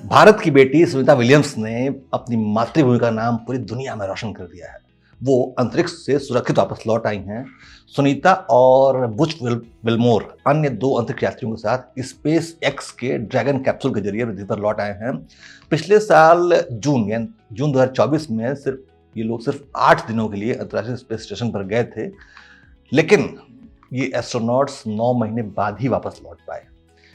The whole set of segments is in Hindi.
भारत की बेटी सुनीता विलियम्स ने अपनी मातृभूमि का नाम पूरी दुनिया में रोशन कर दिया है। वो अंतरिक्ष से सुरक्षित वापस लौट आई हैं। सुनीता और बुच विल्मोर अन्य 2 अंतरिक्ष यात्रियों के साथ स्पेस एक्स के ड्रैगन कैप्सूल के जरिए पृथ्वी पर लौट आए हैं। पिछले साल जून 2024 में ये लोग सिर्फ 8 दिनों के लिए अंतर्राष्ट्रीय स्पेस स्टेशन पर गए थे, लेकिन ये एस्ट्रोनॉट्स 9 महीने बाद ही वापस लौट पाए,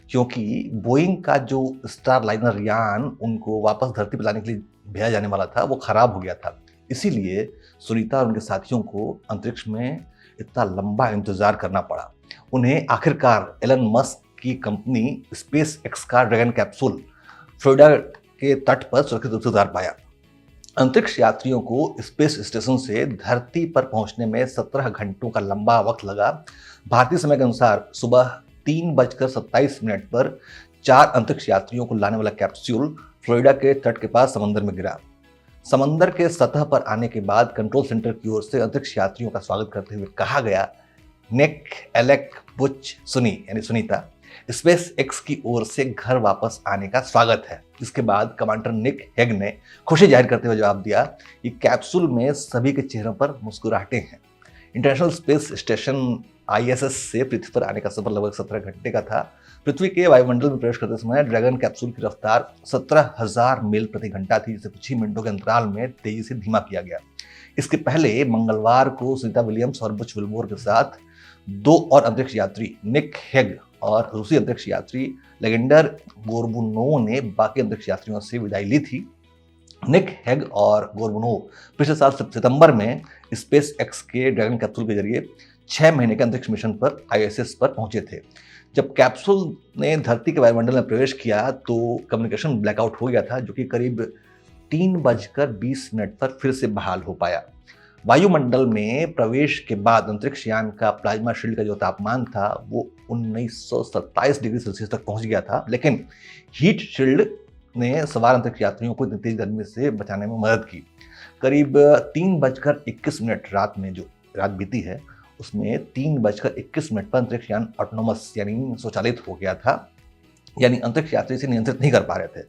क्योंकि बोइंग का जो स्टारलाइनर यान उनको वापस धरती पर लाने के लिए भेजा जाने वाला था वो खराब हो गया था। इसीलिए सुनीता और उनके साथियों को अंतरिक्ष में इतना लंबा इंतजार करना पड़ा। उन्हें आखिरकार एलन मस्क की कंपनी स्पेस एक्स का ड्रैगन कैप्सूल फ्लोरिडा के तट पर सुरक्षित रूप से उतार पाया। अंतरिक्ष यात्रियों को स्पेस स्टेशन से धरती पर पहुंचने में 17 घंटों का लंबा वक्त लगा। भारतीय समय के अनुसार सुबह 3:27 पर 4 अंतरिक्ष यात्रियों को लाने वाला कैप्सूल फ्लोरिडा के तट के पास समंदर में गिरा। समंदर के सतह पर आने के बाद कंट्रोल सेंटर की ओर से अंतरिक्ष यात्रियों का स्वागत करते हुए कहा गया, निक, एलेक, बुच, सुनी यानी सुनीता, स्पेस एक्स की ओर से घर वापस आने का स्वागत है। इसके बाद कमांडर निक हेग ने खुशी जाहिर करते हुए जवाब दिया कि कैप्सूल में सभी के चेहरों पर मुस्कुराहटें हैं। इंटरनेशनल स्पेस स्टेशन ISS से पृथ्वी पर आने का सफर लगभग 17 घंटे का था। पृथ्वी के वायुमंडल में प्रवेश करते समय ड्रैगन कैप्सूल की रफ्तार 17,000 मील प्रति घंटा थी, जिसे कुछ ही मिनटों के अंतराल में तेजी से धीमा किया गया। इसके पहले मंगलवार को सुनीता विलियम्स और बुच विल्मोर के साथ 2 और अंतरिक्ष यात्री निक हेग और रूसी अंतरिक्ष यात्री लेजेंडर गोर्बुनोव ने बाकी अंतरिक्ष यात्रियों से विदाई ली थी। निक हेग और गोर्बुनोव पिछले साल सितंबर में स्पेस एक्स के ड्रैगन कैप्सूल के जरिए 6 महीने के अंतरिक्ष मिशन पर ISS पर पहुंचे थे। जब कैप्सूल ने धरती के वायुमंडल में प्रवेश किया तो कम्युनिकेशन ब्लैकआउट हो गया था, जो कि करीब 3:20 पर फिर से बहाल हो पाया। वायुमंडल में प्रवेश के बाद अंतरिक्ष यान का प्लाज्मा शील्ड का जो तापमान था वो 1927 डिग्री सेल्सियस तक पहुंच गया था, लेकिन हीट शील्ड ने सवार अंतरिक्ष यात्रियों को इतनी तेज गर्मी से बचाने में मदद की। करीब 3:21 रात बीती है, उसमें 3:21 पर अंतरिक्ष यान ऑटोनोमस यानी स्वचालित हो गया था, यानी अंतरिक्ष यात्री से नियंत्रित नहीं कर पा रहे थे,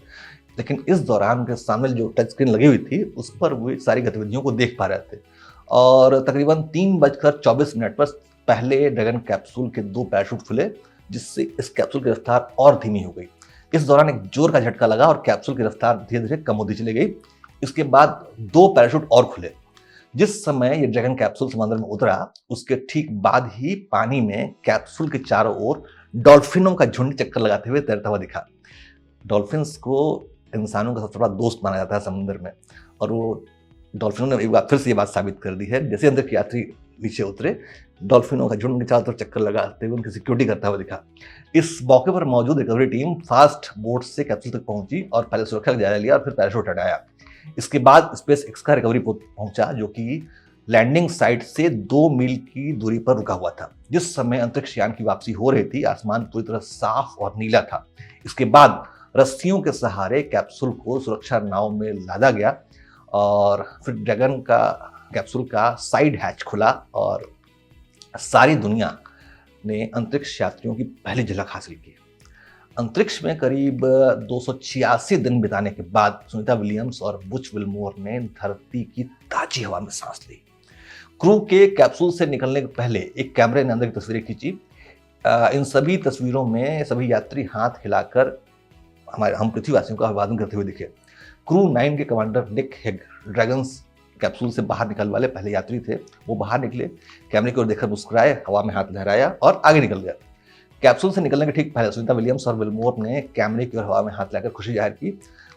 लेकिन इस दौरान उनके सामने जो टच स्क्रीन लगी हुई थी उस पर वो सारी गतिविधियों को देख पा रहे थे। और तकरीबन 3:24 पर पहले ड्रैगन कैप्सूल के 2 पैराशूट खुले, जिससे इस कैप्सूल की रफ्तार और धीमी हो गई। इस दौरान एक जोर का झटका लगा और कैप्सूल की रफ्तार धीरे धीरे कम होती चली गई। इसके बाद 2 पैराशूट और खुले। जिस समय ये ड्रैगन कैप्सूल समंदर में उतरा, उसके ठीक बाद ही पानी में कैप्सूल के चारों ओर डॉल्फिनों का झुंड चक्कर लगाते हुए तैरता हुआ दिखा। डॉल्फिन्स को इंसानों का सबसे बड़ा दोस्त माना जाता है समुद्र में, और वो डॉल्फिनों ने एक बार फिर से ये बात साबित कर दी है। जैसे अंदर के यात्री नीचे उतरे, डॉल्फिनों का झुंड उनके चारों तरफ चक्कर लगाते हुए उनकी सिक्योरिटी करता हुआ दिखा। इस मौके पर मौजूद रिकवरी टीम फास्ट बोट से कैप्सूल तक पहुंची और पहले सुरक्षा का जायजा लिया और फिर पैराशूट हटाया। इसके बाद स्पेस एक्स का रिकवरी पोत पहुंचा, जो कि लैंडिंग साइट से 2 मील की दूरी पर रुका हुआ था। जिस समय अंतरिक्ष यान की वापसी हो रही थी, आसमान पूरी तरह साफ और नीला था। इसके बाद रस्सियों के सहारे कैप्सूल को सुरक्षा नाव में लादा गया और फिर ड्रैगन का कैप्सूल का साइड हैच खुला और सारी दुनिया ने अंतरिक्ष यात्रियों की पहली झलक हासिल की। अंतरिक्ष में करीब 286 दिन बिताने के बाद सुनीता विलियम्स और बुच विल्मोर ने धरती की ताजी हवा में सांस ली। क्रू के कैप्सूल से निकलने के पहले एक कैमरे ने अंदर की तस्वीरें खींची। इन सभी तस्वीरों में सभी यात्री हाथ हिलाकर हम पृथ्वीवासियों का अभिवादन करते हुए दिखे। क्रू 9 के commander Nick Hague Dragon capsule से बाहर निकलने वाले पहले यात्री थे। वो बाहर निकले, कैमरे की ओर देखकर मुस्कुराए, हवा में हाथ लहराया और आगे निकल गया। कैप्सूल से निकलने के ठीक पहले सुनीता विलियम्स और विल्मोर ने कैमरे की ओर हवा में हाथ लाकर खुशी जाहिर की।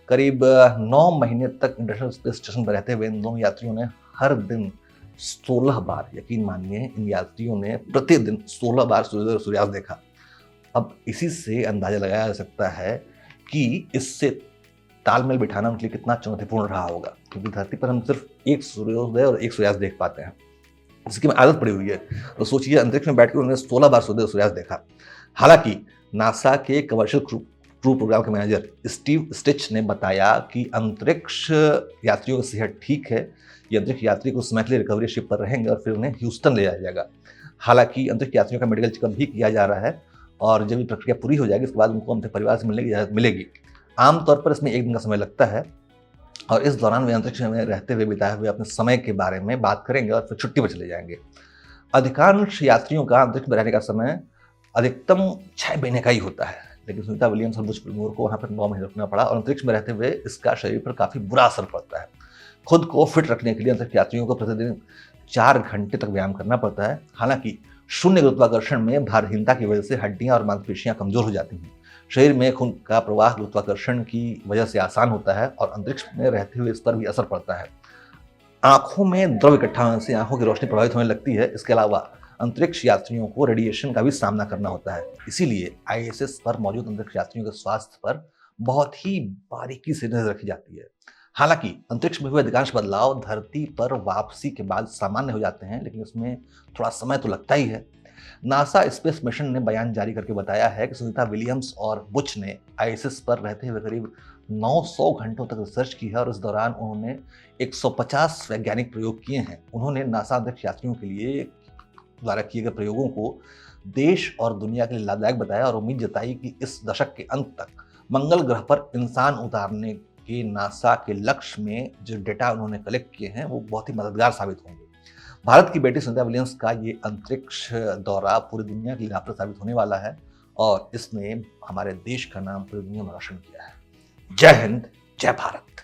करीब 9 महीने तक इंटरनेशनल स्पेस स्टेशन पर रहते हुए इन दोनों यात्रियों ने हर दिन 16 बार, यकीन मानिए इन यात्रियों ने प्रतिदिन 16 बार सूर्योदय और सूर्यास्त देखा। अब इसी से अंदाजा लगाया जा सकता है कि इससे तालमेल बिठाना उनके लिए कितना चुनौतीपूर्ण रहा होगा, क्योंकि धरती पर हम सिर्फ एक सूर्योदय और एक सूर्यास्त देख पाते हैं, जिसकी में आदत पड़ी हुई है। तो सोचिए अंतरिक्ष में बैठकर उन्होंने 16 बार सूर्योदय और सूर्यास्त देखा। हालांकि नासा के कमर्शियल क्रू प्रोग्राम के मैनेजर स्टीव स्टिच ने बताया कि अंतरिक्ष यात्रियों की सेहत ठीक है। ये अंतरिक्ष यात्री कुछ समय के लिए रिकवरी शिप पर रहेंगे और फिर उन्हें ह्यूस्टन ले जाया जाएगा। हालांकि अंतरिक्ष यात्रियों का मेडिकल चेकअप भी किया जा रहा है और जब ये प्रक्रिया पूरी हो जाएगी, इसके बाद उनको अपने परिवार से मिलने की इजाज़त मिलेगी। आमतौर पर इसमें 1 दिन का समय लगता है और इस दौरान वे अंतरिक्ष में रहते हुए बिताए हुए अपने समय के बारे में बात करेंगे और फिर छुट्टी पर चले जाएंगे। अधिकांश यात्रियों का अंतरिक्ष में रहने का समय अधिकतम 6 महीने का ही होता है, लेकिन सुनीता विलियम्स और बुच विल्मोर को वहाँ पर 9 महीने रुकना पड़ा और अंतरिक्ष में रहते हुए इसका शरीर पर काफ़ी बुरा असर पड़ता है। खुद को फिट रखने के लिए अंतरिक्ष यात्रियों को प्रतिदिन 4 घंटे तक व्यायाम करना पड़ता है। हालांकि शून्य गुरुत्वाकर्षण में भारहीनता की वजह से हड्डियां और मांसपेशियां कमजोर हो जाती हैं। शरीर में खून का प्रवाह गुरुत्वाकर्षण की वजह से आसान होता है और अंतरिक्ष में रहते हुए इस पर भी असर पड़ता है। आंखों में द्रव इकट्ठा होने से आंखों की रोशनी प्रभावित होने लगती है। इसके अलावा अंतरिक्ष यात्रियों को रेडिएशन का भी सामना करना होता है। इसीलिए आईएसएस पर मौजूद अंतरिक्ष यात्रियों के स्वास्थ्य पर बहुत ही बारीकी से नजर रखी जाती है। हालांकि अंतरिक्ष में हुए अधिकांश बदलाव धरती पर वापसी के बाद सामान्य हो जाते हैं, लेकिन इसमें थोड़ा समय तो लगता ही है। नासा स्पेस मिशन ने बयान जारी करके बताया है कि सुनीता विलियम्स और बुच ने आईएसएस पर रहते हुए करीब 900 घंटों तक रिसर्च की है और इस दौरान उन्होंने 150 वैज्ञानिक प्रयोग किए हैं। उन्होंने नासा अंतरिक्ष यात्रियों के लिए द्वारा किए गए प्रयोगों को देश और दुनिया के लिए लाभदायक बताया और उम्मीद जताई कि इस दशक के अंत तक मंगल ग्रह पर इंसान उतारने के नासा के लक्ष्य में जो डेटा उन्होंने कलेक्ट किए हैं वो बहुत ही मददगार साबित होंगे। भारत की बेटी सुनीता विलियम्स का ये अंतरिक्ष दौरा पूरी दुनिया के लिए लाभप्रद साबित होने वाला है और इसने हमारे देश का नाम पूरी दुनिया में रोशन किया है। जय हिंद, जय भारत।